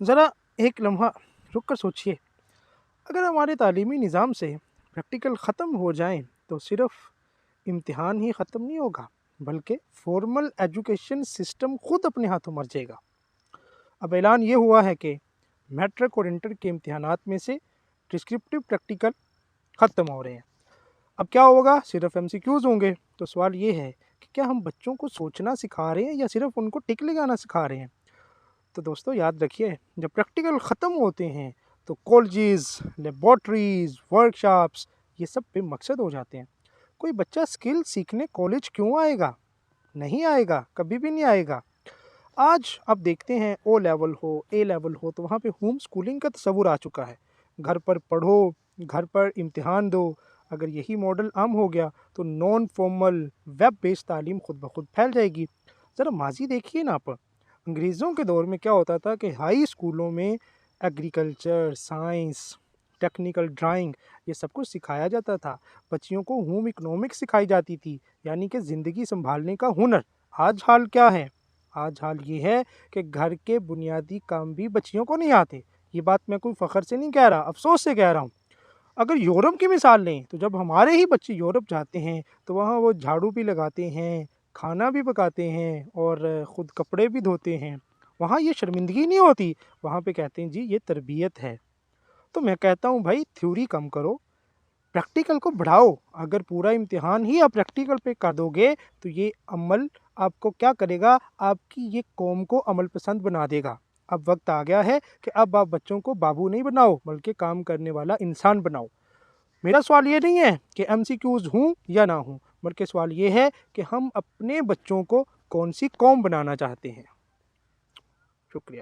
ذرا ایک لمحہ رک کر سوچیے، اگر ہمارے تعلیمی نظام سے پریکٹیکل ختم ہو جائیں تو صرف امتحان ہی ختم نہیں ہوگا، بلکہ فارمل ایجوکیشن سسٹم خود اپنے ہاتھوں مر جائے گا۔ اب اعلان یہ ہوا ہے کہ میٹرک اور انٹر کے امتحانات میں سے ڈسکرپٹیو پریکٹیکل ختم ہو رہے ہیں۔ اب کیا ہوگا؟ صرف ایم سی کیوز ہوں گے۔ تو سوال یہ ہے کہ کیا ہم بچوں کو سوچنا سکھا رہے ہیں یا صرف ان کو ٹک لگانا سکھا رہے ہیں؟ تو دوستو یاد رکھیے، جب پریکٹیکل ختم ہوتے ہیں تو کالجز، لیبارٹریز، ورکشاپس یہ سب بے مقصد ہو جاتے ہیں۔ کوئی بچہ اسکل سیکھنے کالج کیوں آئے گا؟ نہیں آئے گا، کبھی بھی نہیں آئے گا۔ آج آپ دیکھتے ہیں او لیول ہو، اے لیول ہو، تو وہاں پہ ہوم سکولنگ کا تصور آ چکا ہے۔ گھر پر پڑھو، گھر پر امتحان دو۔ اگر یہی ماڈل عام ہو گیا تو نان فارمل ویب بیسڈ تعلیم خود بخود پھیل جائے گی۔ ذرا ماضی دیکھیے نا آپ، انگریزوں کے دور میں کیا ہوتا تھا کہ ہائی اسکولوں میں ایگریکلچر، سائنس، ٹیکنیکل ڈرائنگ یہ سب کچھ سکھایا جاتا تھا۔ بچیوں کو ہوم اکنامکس سکھائی جاتی تھی، یعنی کہ زندگی سنبھالنے کا ہنر۔ آج حال کیا ہے؟ آج حال یہ ہے کہ گھر کے بنیادی کام بھی بچیوں کو نہیں آتے۔ یہ بات میں کوئی فخر سے نہیں کہہ رہا، افسوس سے کہہ رہا ہوں۔ اگر یورپ کی مثال لیں تو جب ہمارے ہی بچے یورپ جاتے ہیں تو وہاں وہ جھاڑو بھی لگاتے ہیں، کھانا بھی پکاتے ہیں اور خود کپڑے بھی دھوتے ہیں۔ وہاں یہ شرمندگی نہیں ہوتی، وہاں پہ کہتے ہیں جی یہ تربیت ہے۔ تو میں کہتا ہوں بھائی تھیوری کم کرو، پریکٹیکل کو بڑھاؤ۔ اگر پورا امتحان ہی آپ پریکٹیکل پہ کر دو گے تو یہ عمل آپ کو کیا کرے گا؟ آپ کی یہ قوم کو عمل پسند بنا دے گا۔ اب وقت آ گیا ہے کہ اب آپ بچوں کو بابو نہیں بناؤ بلکہ کام کرنے والا انسان بناؤ۔ میرا سوال یہ نہیں ہے کہ ایم سی کیوز ہوں یا نہ ہوں، بلکہ سوال یہ ہے کہ ہم اپنے بچوں کو کون سی قوم بنانا چاہتے ہیں۔ شکریہ۔